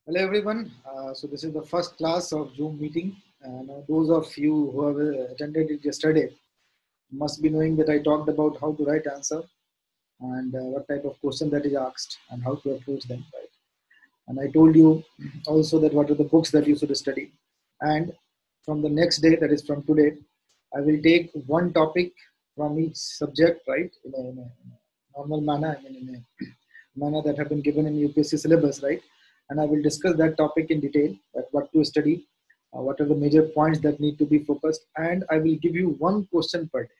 Hello everyone. So this is the first class of Zoom meeting. Those of you who have attended it yesterday must be knowing that I talked about how to write answer and what type of question that is asked and how to approach them. Right. And I told you also that what are the books that you should study. And from the next day, that is from today, I will take one topic from each subject, right, in a normal manner, in a manner that have been given in UPSC syllabus, right? And I will discuss that topic in detail, that what to study, what are the major points that need to be focused, and I will give you one question per day,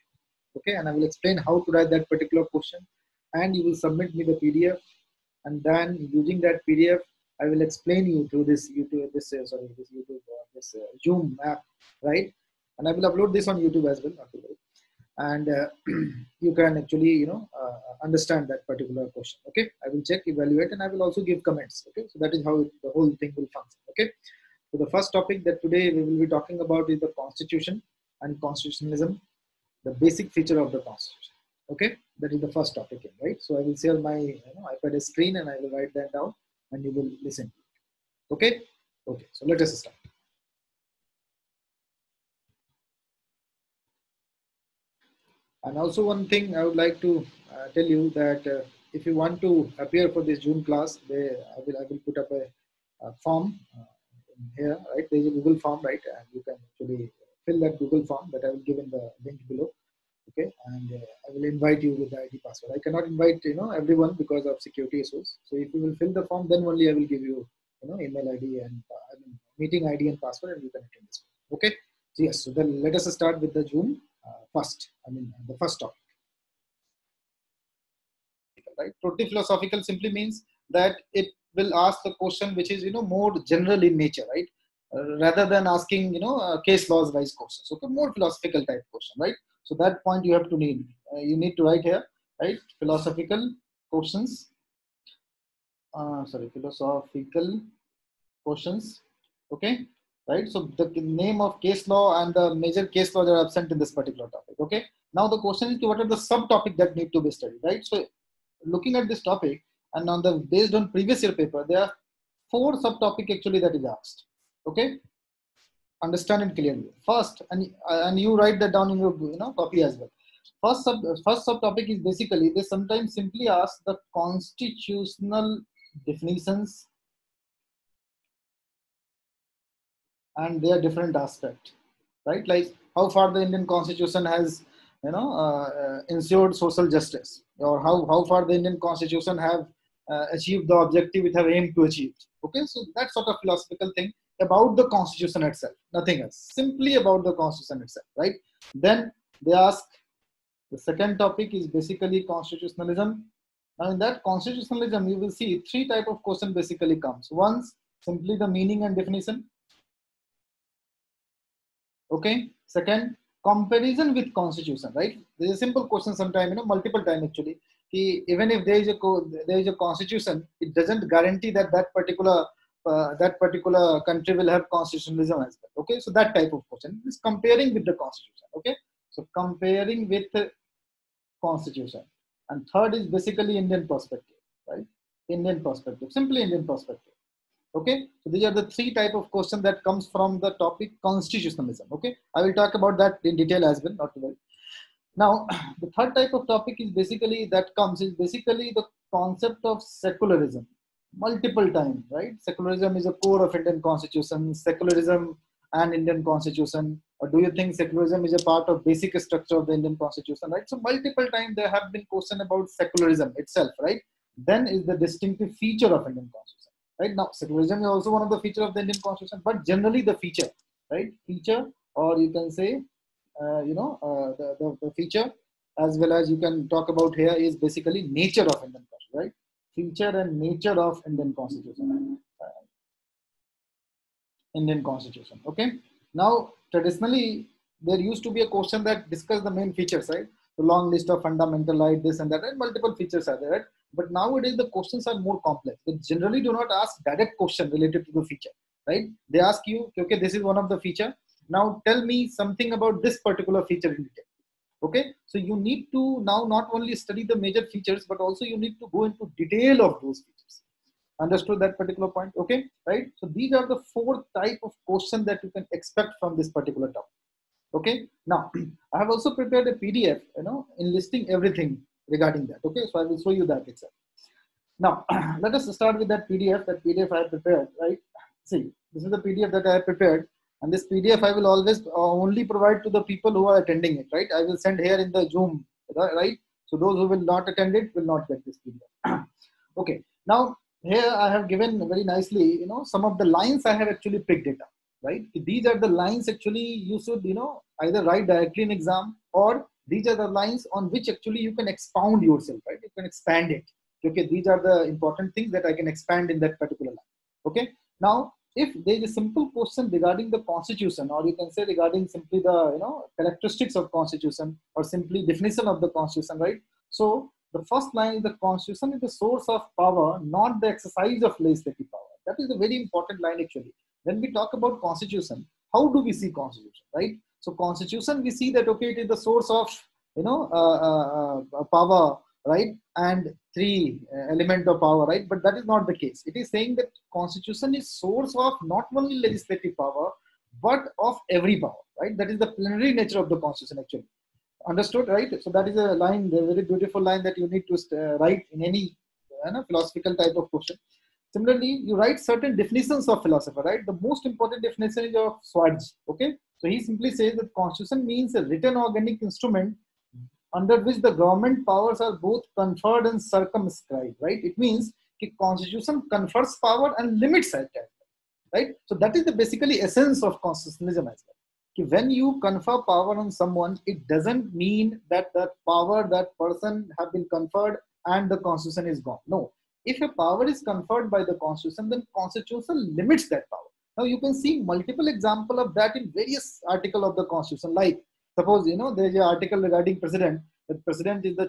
okay? And I will explain how to write that particular question, and you will submit me the PDF, and then using that PDF, I will explain you through this YouTube, this YouTube, this Zoom app, right? And I will upload this on YouTube as well, not to worry. And you can actually, understand that particular question. Okay, I will check, evaluate, and I will also give comments. Okay, so that is how the whole thing will function. Okay, so the first topic that today we will be talking about is the Constitution and constitutionalism, the basic feature of the Constitution. Okay, that is the first topic, right? So I will share my iPad screen and I will write that down, and you will listen. Okay, okay. So let us start. And also one thing I would like to tell you that if you want to appear for this June class, I will put up a form here, right? There is a Google form, right? And you can actually fill that Google form that I will give in the link below. Okay, and I will invite you with the ID password. I cannot invite everyone because of security issues. So if you will fill the form, then only I will give you email ID and meeting ID and password, and you can attend this. Okay. So yes. So then let us start with the June first. The first topic. Right. Totally philosophical simply means that it will ask the question which is more general in nature, right? Rather than asking case laws wise questions. Okay, more philosophical type question, right? So that point you have to need. You need to write here, right? Philosophical questions. Philosophical questions. Okay, right? So the name of case law and the major case laws are absent in this particular topic. Okay. Now the question is what are the subtopic that need to be studied, right? So looking at this topic and based on previous year paper, there are 4 subtopic actually that is asked. Okay, understand it clearly. First, and you write that down in your copy as well. First subtopic is basically they sometimes simply ask the constitutional definitions and their different aspect, right? Like how far the Indian Constitution has ensured social justice, or how far the Indian Constitution have achieved the objective it have aimed to achieve. Okay, so that sort of philosophical thing about the Constitution itself, nothing else, simply about the Constitution itself, right? Then they ask the second topic is basically constitutionalism. Now in that constitutionalism, you will see 3 type of question basically comes. One's simply the meaning and definition. Okay. Second, comparison with constitution, right? There is a simple question sometime, multiple time actually. Even if there is a constitution, it doesn't guarantee that that particular country will have constitutionalism as well. Okay, so that type of question is comparing with the constitution. Okay, so comparing with constitution. And third is basically Indian perspective, right? Indian perspective, simply Indian perspective. Okay, so these are the 3 type of question that comes from the topic constitutionalism. Okay, I will talk about that in detail as well, not to worry. Now, the third type of topic is basically the concept of secularism. Multiple times, right? Secularism is a core of Indian Constitution. Secularism and Indian Constitution, or do you think secularism is a part of basic structure of the Indian Constitution, right? So multiple times there have been question about secularism itself, right? Then is the distinctive feature of Indian Constitution. Right, now, secularism is also one of the features of the Indian Constitution, but generally the feature, right? Feature, or you can say, the feature, as well as you can talk about here is basically nature of Indian Constitution, right? Feature and nature of Indian Constitution. Indian Constitution. Okay. Now, traditionally, there used to be a question that discussed the main features, right? The long list of fundamental right, this and that, and multiple features are there, right? But nowadays the questions are more complex. They generally do not ask direct question related to the feature, right? They ask you, okay, this is one of the feature. Now tell me something about this particular feature in detail. Okay, so you need to now not only study the major features, but also you need to go into detail of those features. Understood that particular point? Okay, right? So these are the 4 type of questions that you can expect from this particular topic. Okay, now I have also prepared a PDF, enlisting everything regarding that. Okay, so I will show you that itself. Now, let us start with that PDF. That PDF I have prepared, right? See, this is the PDF that I have prepared, and this PDF I will always only provide to the people who are attending it, right? I will send here in the Zoom, right? So those who will not attend it will not get this PDF. Okay, now here I have given very nicely, some of the lines I have actually picked it up, right? These are the lines actually you should, either write directly in exam, or these are the lines on which actually you can expound yourself, right? You can expand it. Okay, these are the important things that I can expand in that particular line. Okay, now if there is a simple question regarding the constitution, or you can say regarding simply the characteristics of constitution, or simply definition of the constitution, right? So the first line is, the constitution is the source of power, not the exercise of legislative power. That is a very important line actually. When we talk about constitution, how do we see constitution, right? So constitution, we see that, okay, it is the source of power, right, and 3 element of power, right? But that is not the case. It is saying that constitution is source of not only legislative power, but of every power, right? That is the plenary nature of the constitution actually. Understood, right? So that is a line, a very beautiful line that you need to write in any philosophical type of question. Similarly, you write certain definitions of philosopher, right? The most important definition is of Swartz. Okay, so he simply says that constitution means a written organic instrument under which the government powers are both conferred and circumscribed, right? It means the constitution confers power and limits it, right? So that is the basically essence of constitutionalism as well. When you confer power on someone, it doesn't mean that that power, that person have been conferred and the constitution is gone. No, if a power is conferred by the constitution, then constitution limits that power. Now you can see multiple examples of that in various articles of the constitution. Like suppose there is an article regarding president. The president is the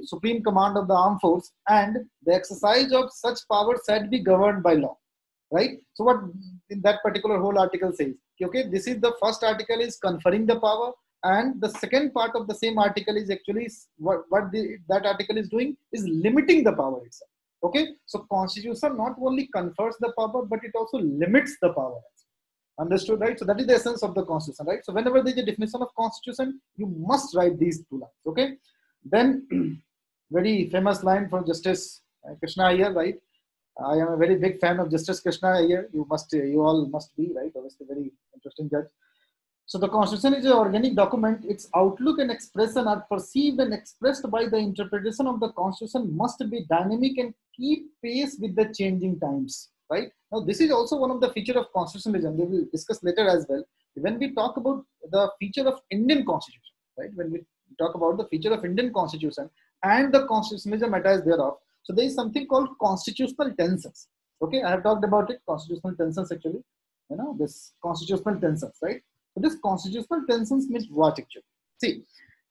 supreme command of the armed force, and the exercise of such power shall be governed by law. Right? So what in that particular whole article says, okay, this is the first article is conferring the power, and the second part of the same article is actually that article is doing is limiting the power itself. Okay, so constitution not only confers the power, but it also limits the power. Understood, right? So that is the essence of the constitution, right? So whenever there is a definition of constitution, you must write these 2 lines. Okay, then very famous line from Justice Krishna Iyer, right? I am a very big fan of Justice Krishna Iyer. You all must be, right? Obviously, very interesting judge. So the Constitution is an organic document. Its outlook and expression are perceived and expressed by the interpretation of the Constitution must be dynamic and keep pace with the changing times, right? Now, this is also one of the features of constitutionalism. We will discuss later as well. When we talk about the feature of Indian Constitution, right? When we talk about the feature of Indian Constitution and the constitutionalism attached thereof, so there is something called constitutional tensions. Okay, I have talked about it, constitutional tensions actually. This constitutional tensions, right? So this constitutional tensions means what actually? See,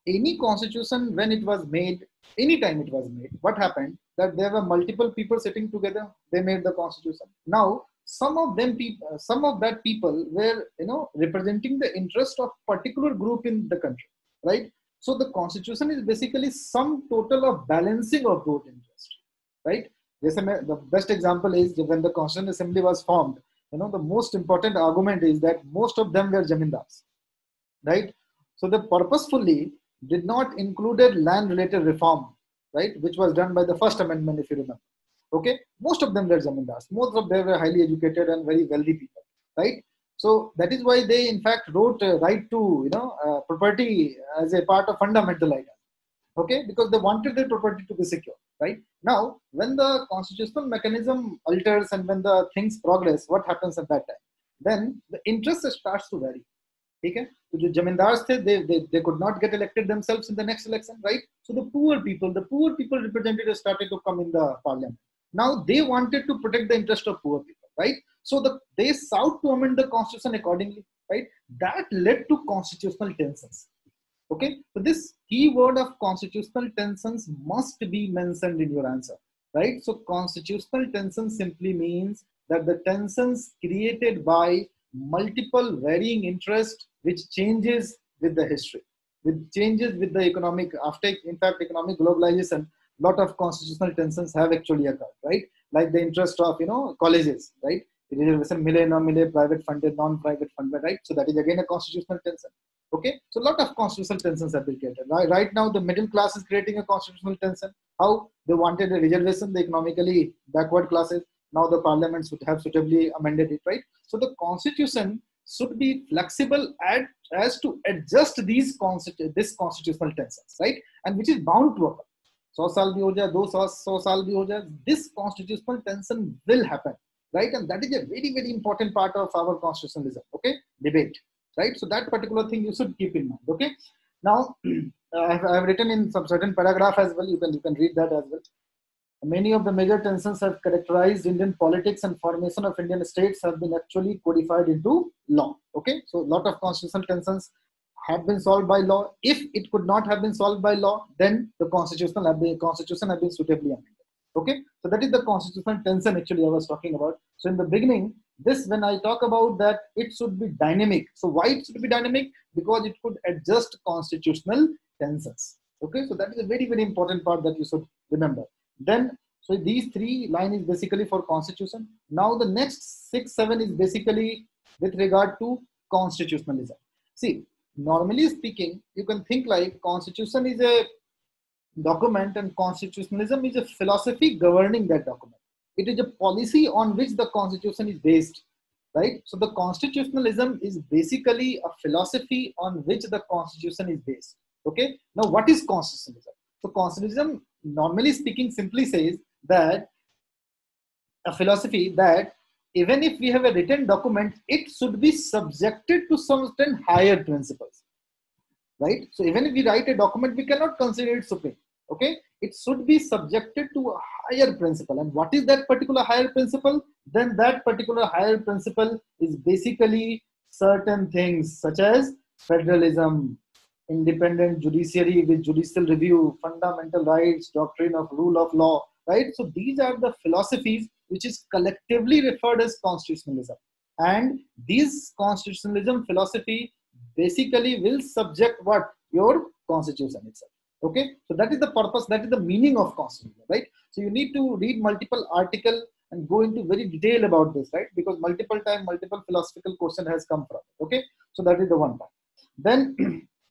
any constitution when it was made, anytime it was made, what happened? That there were multiple people sitting together. They made the constitution. Now, some of that people were representing the interest of particular group in the country, right? So the constitution is basically sum total of balancing of both interests. Right? The best example is when the Constitutional Assembly was formed. The most important argument is that most of them were zamindars, right? So they purposefully did not include land-related reform, right? Which was done by the First Amendment, if you remember. Okay, most of them were zamindars. Most of them were highly educated and very wealthy people, right? So that is why they, in fact, wrote right to property as a part of fundamental item. Okay, because they wanted their property to be secure, right? Now, when the constitutional mechanism alters and when the things progress, what happens at that time? Then the interest starts to vary. Okay, so the jamindars, they could not get elected themselves in the next election, right? So the poor people representatives started to come in the parliament. Now they wanted to protect the interest of poor people, right? So they sought to amend the constitution accordingly, right? That led to constitutional tensions. Okay, so this key word of constitutional tensions must be mentioned in your answer, right? So constitutional tensions simply means that the tensions created by multiple varying interests which changes with the history, which changes with the economic, after in fact economic globalization, lot of constitutional tensions have actually occurred, right? Like the interest of, colleges, right? Reservation mile, no mile, private funded, non-private funded, right? So that is again a constitutional tension. Okay, so a lot of constitutional tensions have been created. Right now, the middle class is creating a constitutional tension. How? They wanted a reservation, the economically backward classes. Now the parliament should have suitably amended it, right? So the constitution should be flexible as to adjust this constitutional tensions, right? And which is bound to occur. 100 साल भी हो जाए, 200 साल भी हो जाए, this constitutional tension will happen, right? And that is a very, very important part of our constitutionalism, okay, debate, right? So that particular thing you should keep in mind, okay? Now, I have written in some certain paragraph as well, you can read that as well. Many of the major tensions have characterized Indian politics, and formation of Indian states have been actually codified into law, okay? So a lot of constitutional tensions have been solved by law. If it could not have been solved by law, then the constitution have been suitably amended. Okay, so that is the constitutional tension actually I was talking about. So in the beginning, this, when I talk about that, it should be dynamic. So why it should be dynamic? Because it could adjust constitutional tensions. Okay, so that is a very, very important part that you should remember. Then, so these 3 lines is basically for constitution. Now the next 6, 7 is basically with regard to constitutionalism. See, normally speaking, you can think like constitution is a document and constitutionalism is a philosophy governing that document. It is a policy on which the constitution is based, right? So the constitutionalism is basically a philosophy on which the constitution is based. Okay, now what is constitutionalism? So constitutionalism, normally speaking, simply says that a philosophy that even if we have a written document, it should be subjected to certain higher principles, right? So even if we write a document, we cannot consider it supreme. Okay, it should be subjected to a higher principle. And what is that particular higher principle? Then that particular higher principle is basically certain things such as federalism, independent judiciary with judicial review, fundamental rights, doctrine of rule of law, right? So these are the philosophies which is collectively referred as constitutionalism. And this constitutionalism philosophy basically will subject what? Your constitution itself. Okay, so that is the purpose, that is the meaning of constitution, right? So you need to read multiple articles and go into very detail about this, right? Because multiple philosophical question has come from it. Okay, so that is the one part. Then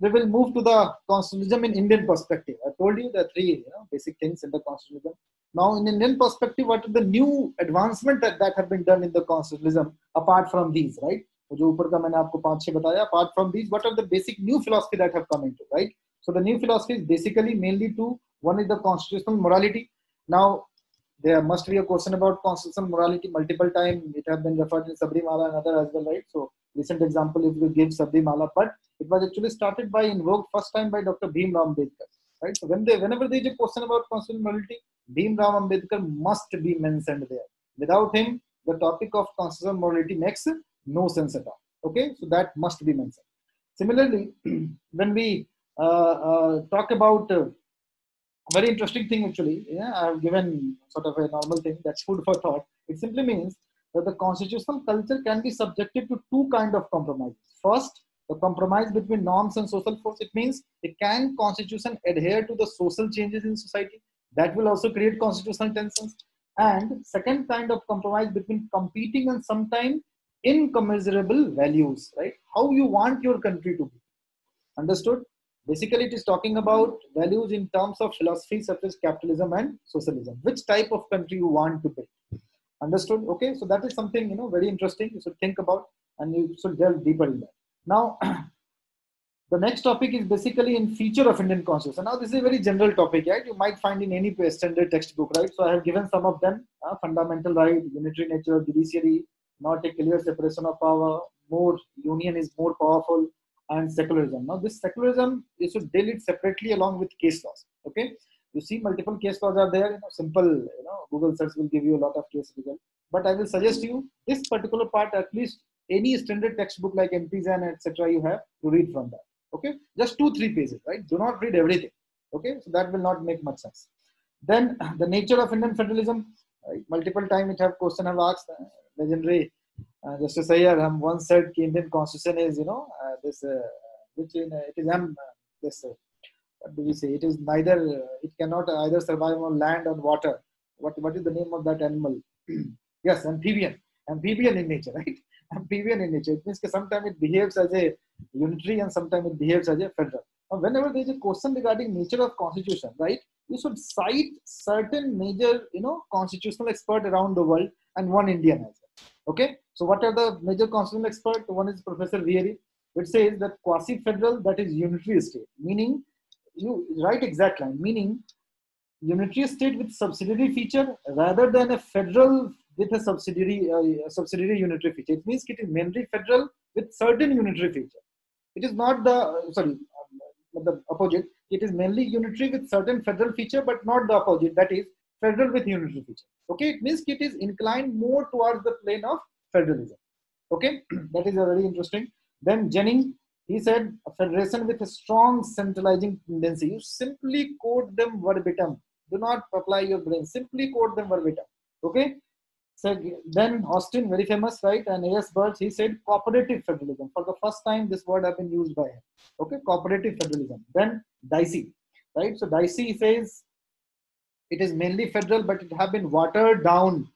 we will move to the constitutionalism in Indian perspective. I told you the 3 basic things in the constitutionalism. Now in Indian perspective, what are the new advancement that have been done in the constitutionalism apart from these, right? Apart from these, what are the basic new philosophy that have come into, right? So the new philosophy is basically mainly 2. One is the constitutional morality. Now there must be a question about constitutional morality multiple times. It has been referred in Sabrimala and other as well, right? So recent example if we give Sabrimala, but it was actually started by invoked first time by Dr. Bhim Rao Ambedkar, right? So whenever there is a question about constitutional morality, Bhim Rao Ambedkar must be mentioned there. Without him, the topic of constitutional morality makes no sense at all. Okay, so that must be mentioned. Similarly, when we talk about a very interesting thing actually, I have given sort of a normal thing that's food for thought. It simply means that the constitutional culture can be subjected to 2 kinds of compromises. First, the compromise between norms and social force. It means can constitution adhere to the social changes in society? That will also create constitutional tensions. And second kind of compromise between competing and sometimes incommensurable values, right? How you want your country to be. Understood? Basically, it is talking about values in terms of philosophy such as capitalism and socialism. Which type of country you want to be. Understood? Okay, so that is something very interesting. You should think about and you should delve deeper in that. Now, the next topic is basically in feature of Indian Constitution. Now, this is a very general topic, right? You might find in any standard textbook, right? So I have given some of them: fundamental right, unitary nature, judiciary, not a clear separation of power, more union is more powerful, and secularism. Now this secularism, you should deal it separately along with case laws. Okay, you see multiple case laws are there. Simple, Google search will give you a lot of case results. But I will suggest you this particular part, at least any standard textbook like MPs and etc. you have to read from that. Okay, just 2-3 pages, right? Do not read everything. Okay, so that will not make much sense. Then the nature of Indian federalism. Right? Multiple times it have question have asked. Legendary Justice Ayer once said Indian Constitution is this which in it is this what do we say? It is neither, it cannot either survive on land or water. What is the name of that animal? Yes, amphibian. Amphibian in nature, right? Amphibian in nature. It means that sometimes it behaves as a unitary and sometimes it behaves as a federal. Now, whenever there is a question regarding nature of constitution, right, you should cite certain major, constitutional expert around the world and one Indian as well. Okay. So what are the major constitutional experts? One is Professor Vieri, which says that quasi-federal, that is unitary state, meaning you write exact line, meaning unitary state with subsidiary feature rather than a federal with a subsidiary unitary feature. It means it is mainly federal with certain unitary feature. It is not the opposite. It is mainly unitary with certain federal feature, but not the opposite. That is federal with unitary feature. Okay, it means it is inclined more towards the plane of federalism. Okay, that is a very interesting. Then Jennings, he said a federation with a strong centralizing tendency. You simply quote them verbatim. Do not apply your brain. Simply quote them verbatim. Okay. So then Austin, very famous, right? And A.S. Birch, he said cooperative federalism. For the first time, this word has been used by him. Okay, cooperative federalism. Then Dicey, right? So Dicey says it is mainly federal, but it have been watered down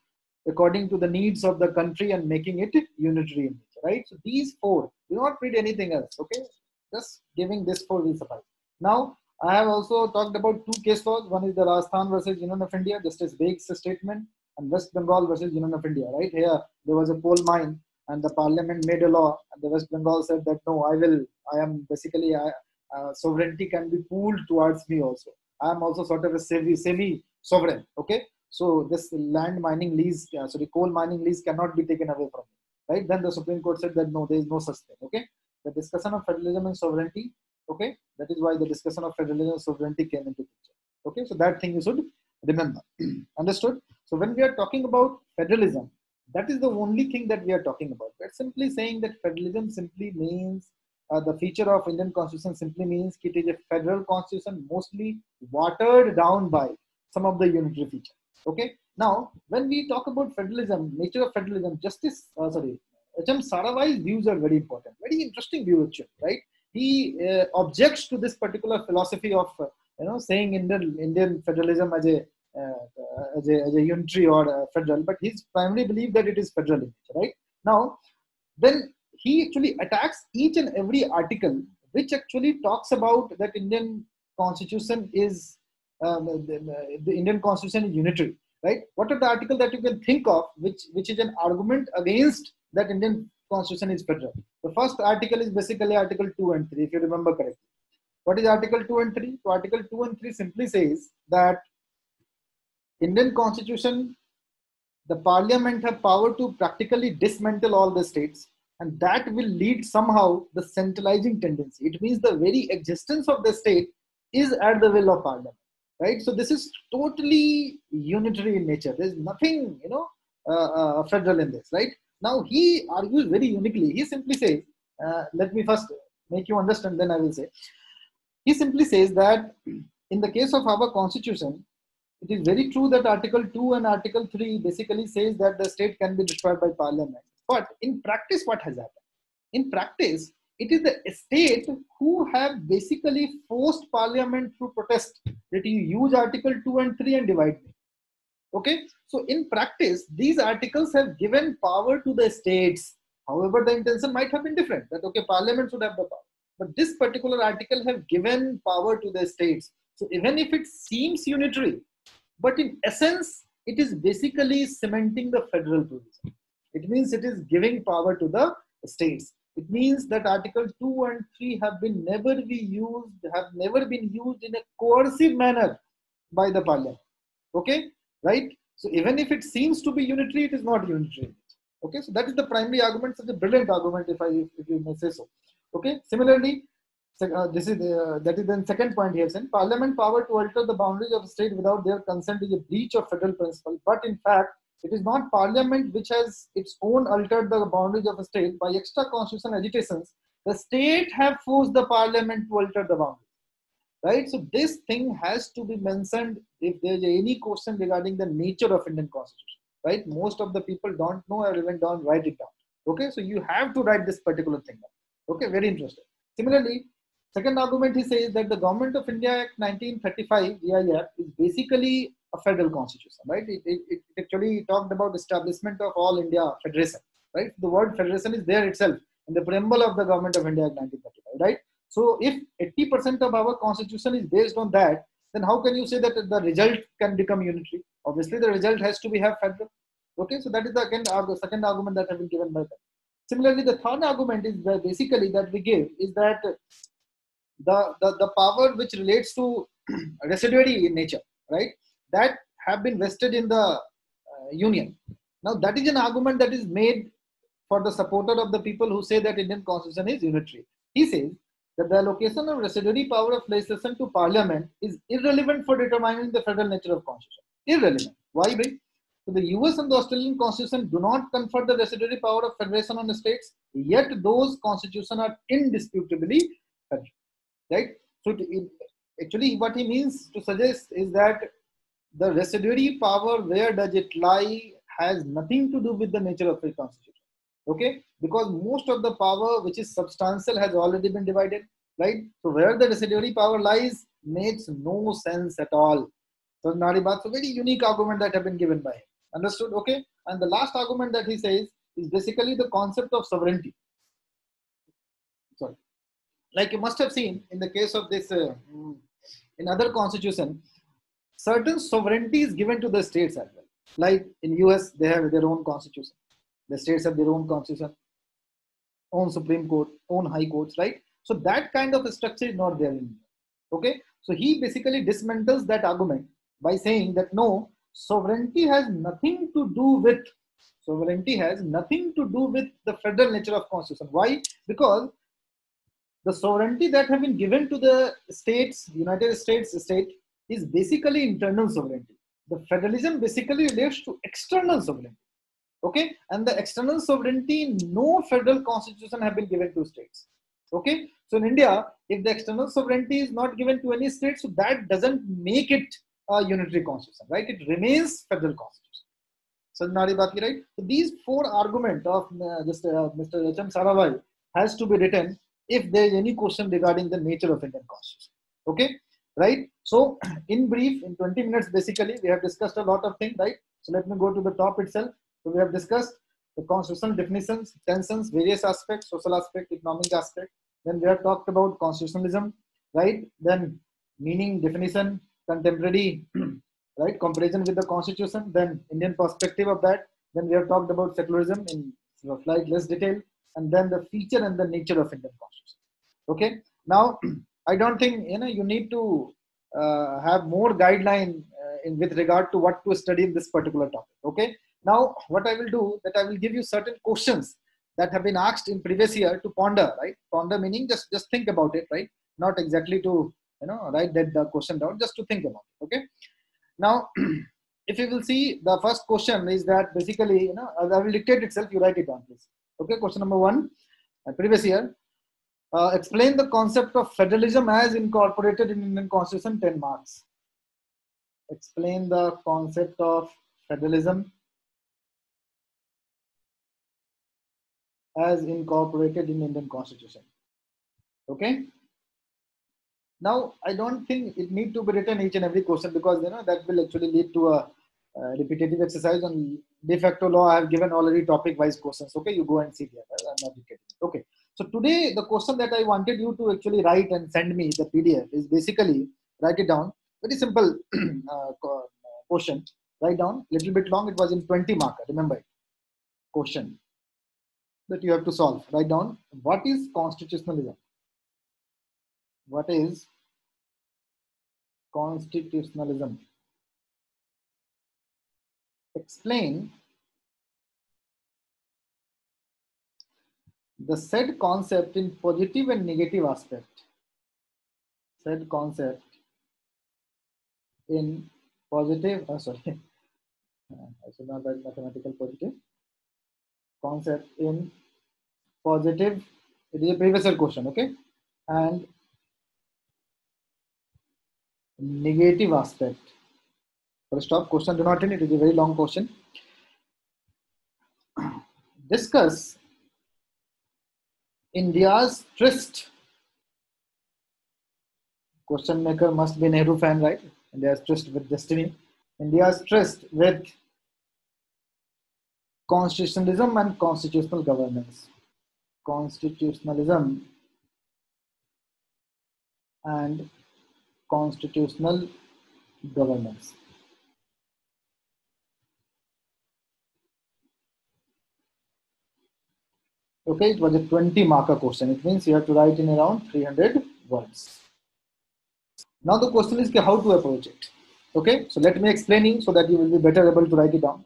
according to the needs of the country and making it unitary in nature, right? So these four, do not read anything else. Okay, just giving this four will suffice. Now, I have also talked about two case laws. One is the Rajasthan versus Union of India, Justice Beg's statement, and West Bengal versus Union of India, right? Here, there was a coal mine and the parliament made a law and the West Bengal said that, no, sovereignty can be pooled towards me also. I am also sort of a semi-sovereign, okay? So this land mining lease, coal mining lease cannot be taken away from me, right? Then the Supreme Court said that, no, there is no such thing, okay? The discussion of federalism and sovereignty, okay? That is why the discussion of federalism and sovereignty came into picture, okay? So that thing you should remember. Understood? So when we are talking about federalism, that is the only thing that we are talking about. We're simply saying that federalism simply means the feature of Indian constitution simply means it is a federal constitution mostly watered down by some of the unitary features. Okay. Now, when we talk about federalism, nature of federalism, H.M. Sarawai's views are very important. Very interesting view, actually, right? He objects to this particular philosophy of saying Indian federalism as a unitary or federal, but his primary belief that it is federal in nature, right? Now, then he actually attacks each and every article which actually talks about that Indian constitution is the Indian constitution is unitary, right? What are the articles that you can think of which is an argument against that Indian constitution is federal? The first article is basically Article 2 and 3, if you remember correctly. What is Article 2 and 3? So Article 2 and 3 simply says that Indian constitution, the parliament have power to practically dismantle all the states, and that will lead somehow the centralizing tendency. It means the very existence of the state is at the will of parliament, right? So this is totally unitary in nature. There's nothing, federal in this, right? Now he argues very uniquely. He simply says, let me first make you understand, then I will say. He simply says that in the case of our constitution, it is very true that Article 2 and Article 3 basically says that the state can be destroyed by parliament. But in practice, what has happened? In practice, it is the state who have basically forced parliament through protest that you use Article 2 and 3 and divide me. Okay? So in practice, these articles have given power to the states. However, the intention might have been different, that okay, parliament should have the power. But this particular article have given power to the states. So even if it seems unitary, but in essence, it is basically cementing the federal provision. It means it is giving power to the states. It means that Article 2 and 3 have never been used in a coercive manner by the parliament. Okay, right? So even if it seems to be unitary, it is not unitary. Okay, so that is the primary argument, such a brilliant argument, if you may say so. Okay, similarly, that is then second point here saying parliament power to alter the boundaries of a state without their consent is a breach of federal principle. But in fact, it is not parliament which has its own altered the boundaries of a state by extra constitutional agitations. The state have forced the parliament to alter the boundaries. Right? So this thing has to be mentioned if there is any question regarding the nature of Indian constitution. Right? Most of the people don't know or even don't write it down. Okay, so you have to write this particular thing down. Okay, very interesting. Similarly, Second argument, he says that the Government of India Act 1935 GIF is basically a federal constitution, right? It actually talked about establishment of all India federation, right? The word federation is there itself in the preamble of the Government of India Act 1935, right? So if 80% of our constitution is based on that, then how can you say that the result can become unitary? Obviously, the result has to be have federal. Okay, so that is the second argument that has been given by them. Similarly, the third argument is that basically that we give is that the power which relates to residuary in nature, right, that have been vested in the union. Now that is an argument that is made for the supporter of the people who say that Indian constitution is unitary. He says that the allocation of residuary power of legislation to parliament is irrelevant for determining the federal nature of constitution. Irrelevant. Why? So the US and the Australian constitution do not confer the residuary power of federation on the states, yet those constitutions are indisputably federal. Right? So actually what he means to suggest is that the residuary power, where does it lie, has nothing to do with the nature of the constitution. Okay, because most of the power which is substantial has already been divided, right? So where the residuary power lies makes no sense at all. So Naribat, so very unique argument that have been given by him. Understood? Okay. And the last argument that he says is basically the concept of sovereignty. Sorry. Like you must have seen in the case of this, in other constitution, certain sovereignty is given to the states as well. Like in US, they have their own constitution. The states have their own constitution, own Supreme Court, own high courts, right? So that kind of structure is not there in India. Okay. So he basically dismantles that argument by saying that no, sovereignty has nothing to do with the federal nature of constitution. Why? Because the sovereignty that have been given to the states, United States state, is basically internal sovereignty. The federalism basically relates to external sovereignty. Okay, and the external sovereignty, no federal constitution have been given to states. Okay, so in India, if the external sovereignty is not given to any state, so that doesn't make it a unitary constitution, right? It remains federal constitution. So Naribati, right? So these four arguments of Mr. H.M. Sarabhai has to be written if there is any question regarding the nature of Indian constitution. Okay, right? So in brief, in 20 minutes, basically, we have discussed a lot of things, right? So let me go to the top itself. So we have discussed the constitutional definitions, tensions, various aspects, social aspect, economic aspect. Then we have talked about constitutionalism, right? Then meaning, definition, contemporary, right? Comparison with the constitution, then Indian perspective of that. Then we have talked about secularism in slightly less detail, and then the feature and the nature of Indian constitution. Okay. Now, I don't think you need to have more guideline with regard to what to study in this particular topic. Okay. Now, what I will do that I will give you certain questions that have been asked in previous year to ponder, right? Ponder meaning just think about it, right? Not exactly to write that the question down, just to think about it. Okay. Now, if you will see, the first question is that basically, I will dictate itself. You write it down, please. Okay. Question number 1, previous year. Explain the concept of federalism as incorporated in Indian Constitution. 10 marks. Explain the concept of federalism as incorporated in Indian Constitution. Okay. Now, I don't think it need to be written each and every question, because that will actually lead to a repetitive exercise. On de facto law, I have given already topic-wise questions. Okay, you go and see there. I'm not dictating. Okay. So today, the question that I wanted you to actually write and send me the PDF is basically, write it down. Very simple question. Write down. Little bit long. It was in 20 marker. Remember it. Question that you have to solve. Write down, what is constitutionalism? What is constitutionalism? Explain the said concept in positive and negative aspect. Said concept in positive, I should not write mathematical positive. Concept in positive, it is a previous year question, okay? And negative aspect. First stop, question do not end, it is a very long question. Discuss India's tryst Question maker must be Nehru fan, right? India is tryst with destiny. India is tryst with constitutionalism and constitutional governance. Constitutionalism and constitutional governance. Okay, it was a 20 marker question. It means you have to write in around 300 words. Now the question is how to approach it. Okay, so let me explain you so that you will be better able to write it down.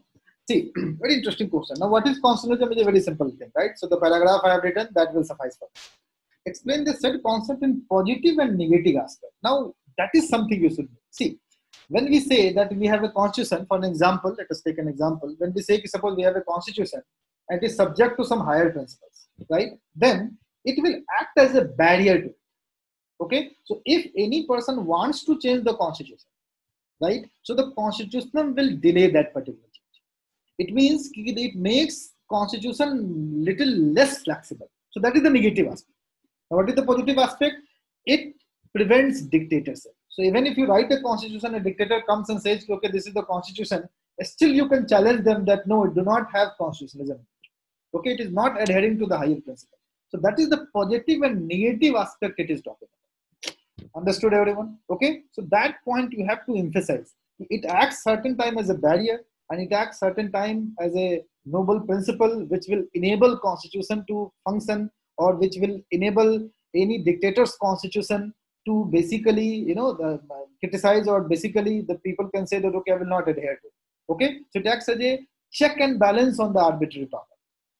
See, very interesting question. Now, what is constitutionalism is a very simple thing, right? So the paragraph I have written, that will suffice for us. Explain the said concept in positive and negative aspect. Now, that is something you should know. See, when we say that we have a constitution, for an example, let us take an example. When we say, suppose we have a constitution and it is subject to some higher principles, right? Then it will act as a barrier to it. Okay, so if any person wants to change the constitution, right? So the constitution will delay that particular change. It means it makes constitution little less flexible. So that is the negative aspect. Now, what is the positive aspect? It prevents dictatorship. So even if you write a constitution, a dictator comes and says, okay, this is the constitution, still you can challenge them that no, it do not have constitutionalism. Okay, it is not adhering to the higher principle. So that is the positive and negative aspect it is talking about. Understood, everyone? Okay, so that point you have to emphasize. It acts certain time as a barrier, and it acts certain time as a noble principle which will enable constitution to function, or which will enable any dictator's constitution to basically, criticize, or basically the people can say that, okay, I will not adhere to it. Okay, so it acts as a check and balance on the arbitrary power,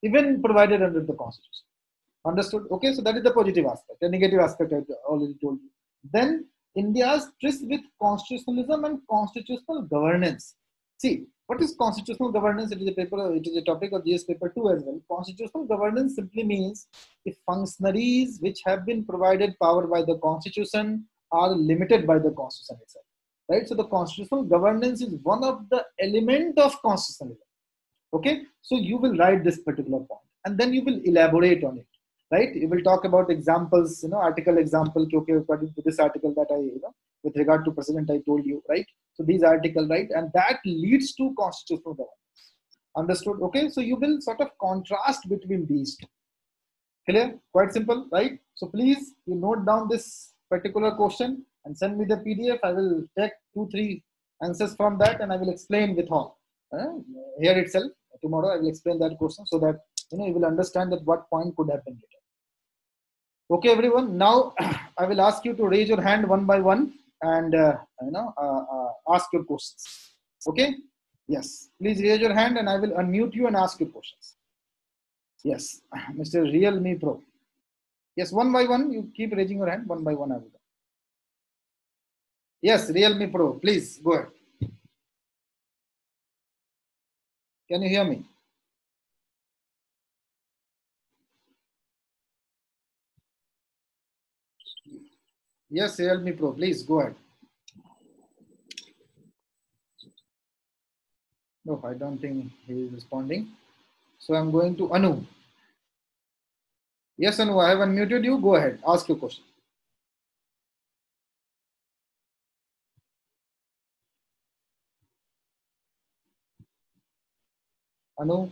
even provided under the constitution. Understood? Okay, so that is the positive aspect. The negative aspect I already told you. Then India's tryst with constitutionalism and constitutional governance. See, what is constitutional governance? It is a paper. It is a topic of GS paper 2 as well. Constitutional governance simply means if functionaries which have been provided power by the constitution are limited by the constitution itself. Right. So the constitutional governance is one of the element of constitutionalism. Okay. So you will write this particular point, and then you will elaborate on it. Right, you will talk about examples, article example, okay, according to this article that I, with regard to President, I told you, right? So these article, right, and that leads to constitutional governance. Understood? Okay, so you will sort of contrast between these two. Clear? Quite simple, right? So please, you note down this particular question and send me the PDF. I will take 2-3 answers from that, and I will explain with all. Here itself, tomorrow I will explain that question so that you will understand that what point could have been written. Okay, everyone. Now I will ask you to raise your hand one by one and ask your questions. Okay. Yes. Please raise your hand and I will unmute you and ask your questions. Yes, Mr. Realme Pro. Yes, one by one. You keep raising your hand. One by one I will. Yes, Realme Pro. Please go ahead. Can you hear me? Yes, Realme Pro, please go ahead. No, I don't think he is responding. So I'm going to Anu. Yes, Anu, I have unmuted you. Go ahead, ask your question. Anu,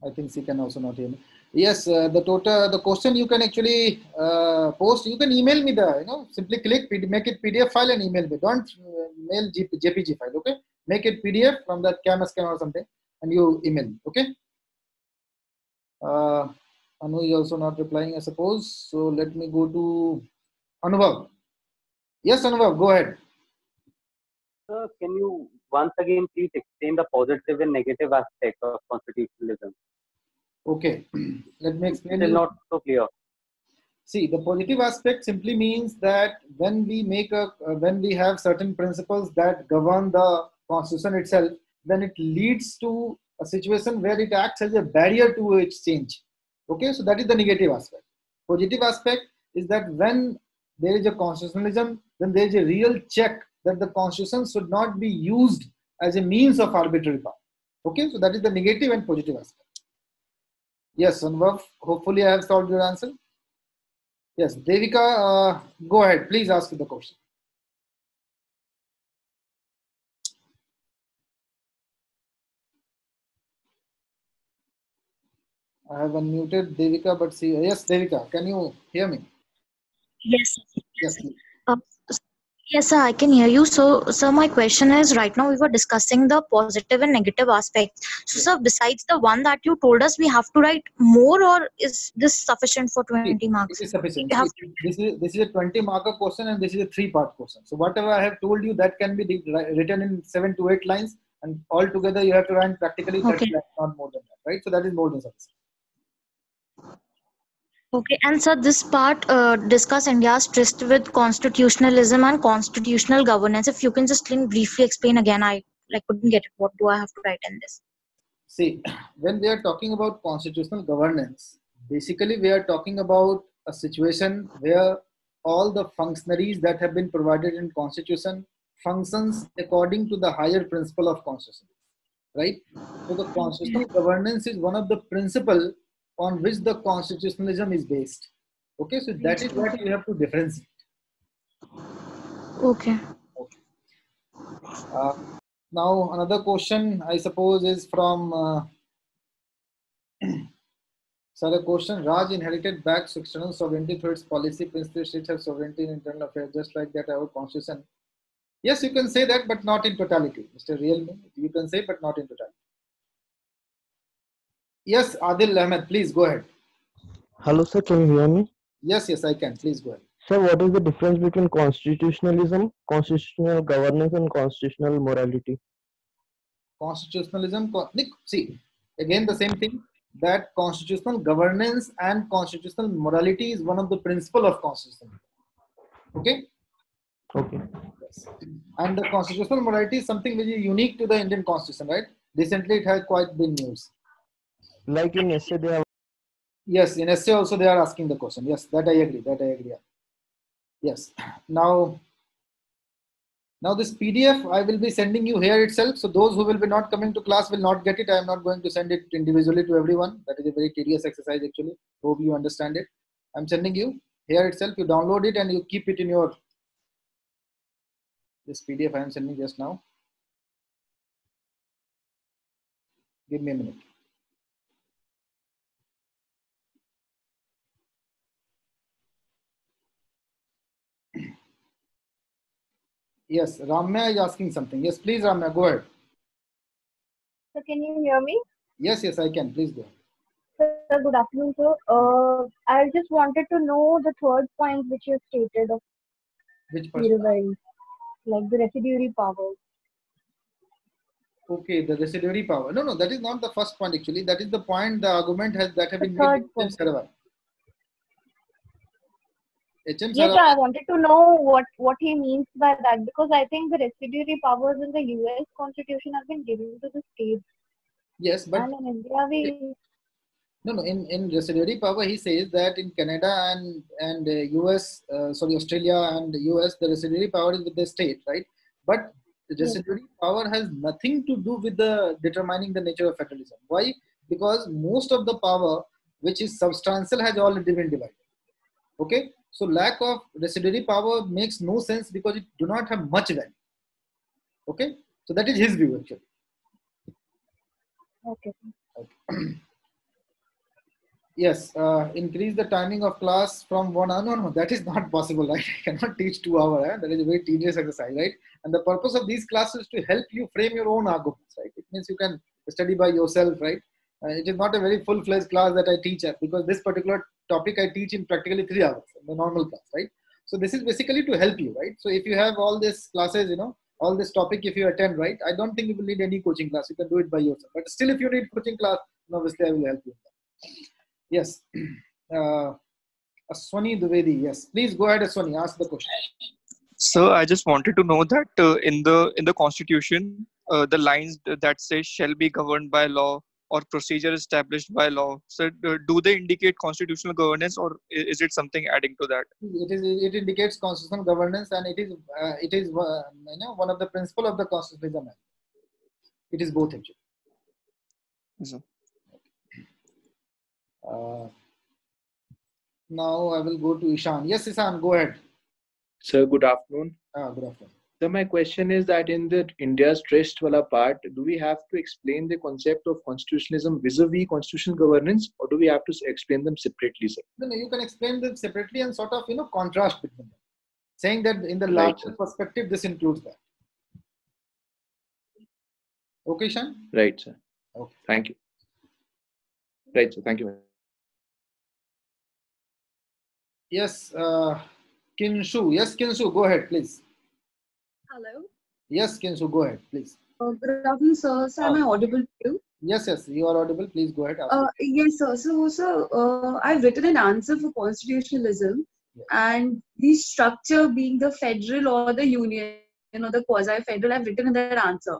I think she can also not hear me. Yes, the question you can actually post. You can email me simply click, make it PDF file and email me. Don't mail JPG file, okay? Make it PDF from that camera scan or something and you email me, okay? Anu is also not replying, I suppose. So let me go to Anubhav. Yes, Anubhav, go ahead. Sir, can you once again please explain the positive and negative aspect of constitutionalism? Okay, let me explain. It is not so clear. See, the positive aspect simply means that when we have certain principles that govern the constitution itself, then it leads to a situation where it acts as a barrier to its change. Okay, so that is the negative aspect. Positive aspect is that when there is a constitutionalism, then there is a real check that the constitution should not be used as a means of arbitrary power. Okay, so that is the negative and positive aspect. Yes, Anubhav, hopefully I have solved your answer. Yes, Devika, go ahead. Please ask the question. I have unmuted Devika, but see, yes, Devika, can you hear me? Yes. Yes, please. Uh, yes, sir, I can hear you. So, sir, my question is right now we were discussing the positive and negative aspects. So, Yes. sir, besides the one that you told us, we have to write more, or is this sufficient for 20 It marks? is We sufficient. have See, this is a 20 marker question and this is a 3-part question. So whatever I have told you, that can be written in 7 to 8 lines, and altogether you have to write practically 30 okay. lines, not more than that, right? So that is more than sufficient. Okay, and sir, this part discuss India's tryst with constitutionalism and constitutional governance. If you can just briefly explain again, I couldn't get it. What do I have to write in this? See, when we are talking about constitutional governance, basically we are talking about a situation where all the functionaries that have been provided in constitution functions according to the higher principle of constitution, right? So the constitutional governance is one of the principle on which the constitutionalism is based. Okay, so that is what you have to differentiate. Okay. Okay. Now another question I suppose is from Sir, a question. Raj inherited back external sovereignty through its policy. Principally, states have sovereignty in internal affairs, just like that our constitution. Yes, you can say that, but not in totality, Mr. Realme. You can say, but not in totality. Yes, Adil Ahmed, please go ahead. Hello, sir. Can you hear me? Yes, yes, I can. Please go ahead. Sir, what is the difference between constitutionalism, constitutional governance, and constitutional morality? Constitutionalism. See, again the same thing. That constitutional governance and constitutional morality is one of the principle of constitution. Okay. Okay. Yes. And the constitutional morality is something which is unique to the Indian constitution, right? Recently, it has quite been news. Like in essay, they have. Yes, in essay also they are asking the question. Yes, that I agree. That I agree. Yes. Now this PDF I will be sending you here itself. So those who will be not coming to class will not get it. I am not going to send it individually to everyone. That is a very tedious exercise actually. Hope you understand it. I'm sending you here itself. You download it and you keep it in your this PDF I am sending just now. Give me a minute. Yes, Ramya is asking something. Yes, please, Ramya, go ahead. So can you hear me? Yes, yes, I can. Please go ahead. Sir, good afternoon, sir. I just wanted to know the third point which you stated of Which person? revise, like the residuary powers. Okay, the residuary power. No, that is not the first point actually. That is the point the argument has that have been made with HM Sarawai. HM Yes, Sarawai. sir, I wanted to know what he means by that, because I think the residuary powers in the US Constitution have been given to the states. Yes, but and in India we. No. In residuary power, he says that in Canada and US, Australia and US, the residuary power is with the state, right? But the residuary power has nothing to do with the determining the nature of federalism. Why? Because most of the power, which is substantial, has already been divided. Okay, so lack of residuary power makes no sense because it do not have much value. Okay, so that is his view actually. Okay. Yes, increase the timing of class from 1 hour. No, that is not possible, right? I cannot teach 2 hours. That is a very tedious exercise, right? And the purpose of these classes is to help you frame your own arguments, right? It means you can study by yourself, right? It is not a very full-fledged class that I teach at, because this particular topic I teach in practically 3 hours in the normal class, right? So this is basically to help you, right? So if you have all these classes, all this topic, if you attend, right, I don't think you will need any coaching class. You can do it by yourself. But still, if you need coaching class, obviously I will help you. Yes. Aswani Dwivedi. Yes. Please go ahead, Aswani. Ask the question. So I just wanted to know that in the Constitution, the lines that say shall be governed by law or procedure established by law. So do they indicate constitutional governance, or is it something adding to that? It indicates constitutional governance, and it is one of the principle of the constitutionalism. It is both actually. So. Now I will go to Ishan. Yes, Ishan, go ahead. Sir, good afternoon. Good afternoon. So my question is that in the India's trust wala part, do we have to explain the concept of constitutionalism vis-a-vis constitutional governance, or do we have to explain them separately, sir? No, you can explain them separately and sort of, contrast between them, saying that in the larger perspective, this includes that. Okay, Ishan? Right, sir. Okay. Thank you. Right, sir. Thank you. Yes, Kinshu. Yes, Kinshu, go ahead, please. Hello. Yes, Kinshu, go ahead, please. Good afternoon, sir. Sir, am I audible to you? Yes, you are audible. Please go ahead. Yes, sir. So, sir, I've written an answer for constitutionalism, and the structure being the federal or the union, the quasi-federal, I've written in that answer.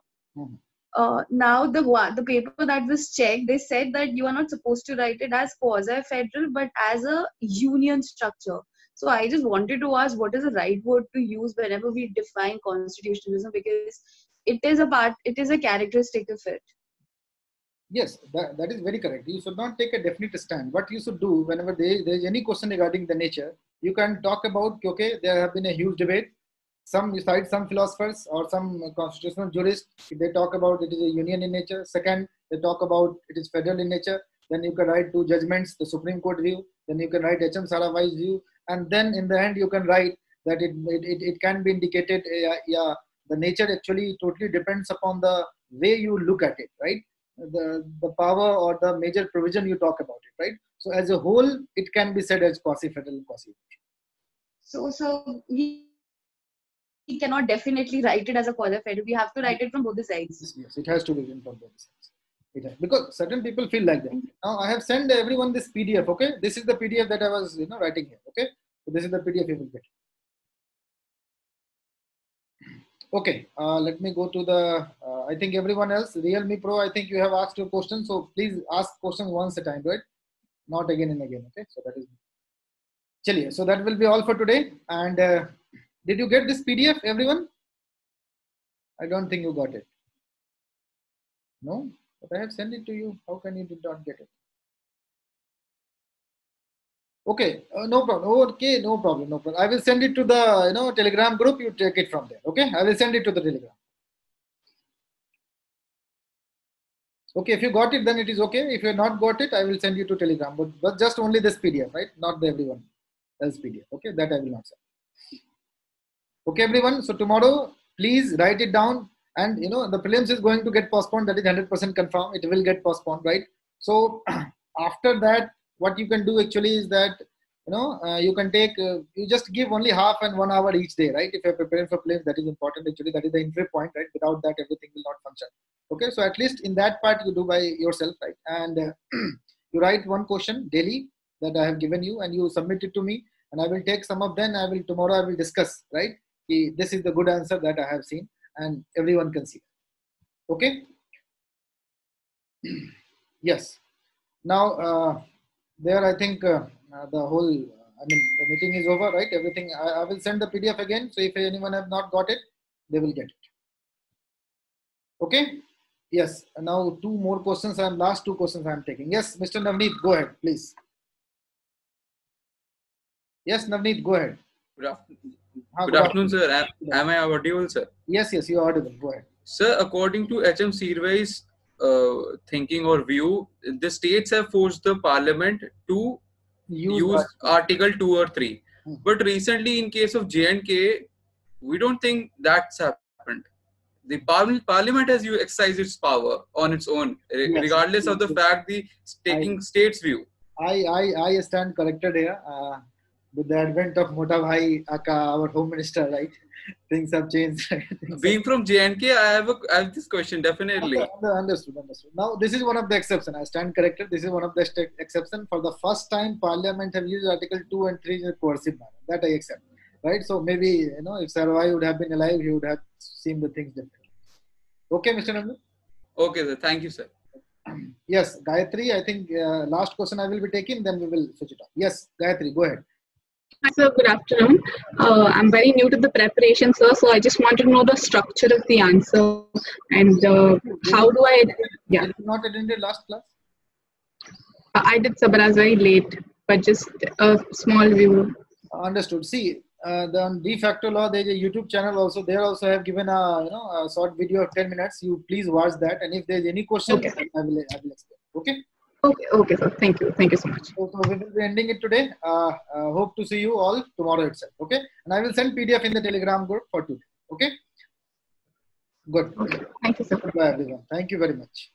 Now, the paper that was checked, they said that you are not supposed to write it as quasi-federal, but as a union structure. So I just wanted to ask, what is the right word to use whenever we define constitutionalism, because it is a characteristic of it. Yes, that is very correct. You should not take a definite stand. What you should do whenever there is any question regarding the nature, you can talk about, okay, there have been a huge debate. Some philosophers or some constitutional jurists, they talk about it is a union in nature. Second, they talk about it is federal in nature. Then you can write two judgments, the Supreme Court view. Then you can write H.M. Sarabhai's view. And then in the end, you can write that it can be indicated, the nature actually totally depends upon the way you look at it, right? The power or the major provision you talk about it, right? So as a whole, it can be said as quasi-federal, quasi-union. So we cannot definitely write it as a quasi-federal. We have to write it from both the sides. Yes, it has to be written from both sides. Because certain people feel like that. Now I have sent everyone this PDF. Okay, this is the PDF that I was writing here. Okay, so this is the PDF you will get. Okay, let me go to the. I think everyone else, Realme Pro. I think you have asked your question, so please ask question once a time, right? Not again and again. Okay, so that is. Chaliye. So that will be all for today. And did you get this PDF, everyone? I don't think you got it. No. But I have sent it to you. How can you did not get it? Okay, no problem. Okay, no problem. I will send it to the Telegram group. You take it from there. Okay, I will send it to the Telegram. Okay, if you got it, then it is okay. If you have not got it, I will send you to Telegram. But just only this PDF, right? Not the everyone else PDF. Okay, that I will not send. Okay, everyone. So tomorrow, please write it down. And the prelims is going to get postponed. That is 100% confirmed. It will get postponed, right? So after that, what you can do actually is that you can take you just give only half and 1 hour each day, right? If you're preparing for prelims, that is important actually. That is the entry point, right? Without that, everything will not function. Okay, so at least in that part you do by yourself, right? And you write one question daily that I have given you, and you submit it to me, and I will take some of them. Tomorrow I will discuss, right? This is the good answer that I have seen. And everyone can see. Okay. Yes. Now there I think the whole. The meeting is over, right? Everything. I will send the PDF again. So if anyone have not got it, they will get it. Okay. Yes. Now 2 more questions and last 2 questions I am taking. Yes, Mr. Navneet, go ahead, please. Yes, Navneet, go ahead. Good afternoon, sir. Am I audible, sir? Yes, you are audible. Go ahead. Sir, according to H.M. Sarabhai's thinking or view, the states have forced the parliament to use Article 2 or 3. But recently, in case of J&K, we don't think that's happened. The parliament has exercised its power on its own, regardless of the fact taking state's view. I stand corrected here. With the advent of Mota Bhai Aka, our home minister, right? Things have changed. Being from J&K, I have this question, definitely. Understood. Now, this is one of the exceptions. I stand corrected. This is one of the exceptions. For the first time, Parliament have used Article 2 and 3 in a coercive manner. That I accept. Right? So maybe, if Sarabhai would have been alive, he would have seen the things differently. Okay, Mr. Nandu? Okay, sir. Thank you, sir. Yes, Gayatri, I think last question I will be taking, then we will switch it off. Yes, Gayatri, go ahead. Hi, sir. Good afternoon. I'm very new to the preparation, sir. So I just want to know the structure of the answer and how do I? Yeah. Did you not attended last class? I did, sir, but I was very late. but just a small view. Understood. See, the de facto law, there's a YouTube channel also. They also have given a a short video of 10 minutes. You please watch that, and if there's any question, Okay. I will explain. Okay. Okay, sir. Thank you so much. So we will be ending it today. Hope to see you all tomorrow itself. Okay, and I will send PDF in the Telegram group for today. Okay. Good. Okay. Thank you, sir. Bye everyone. Thank you very much.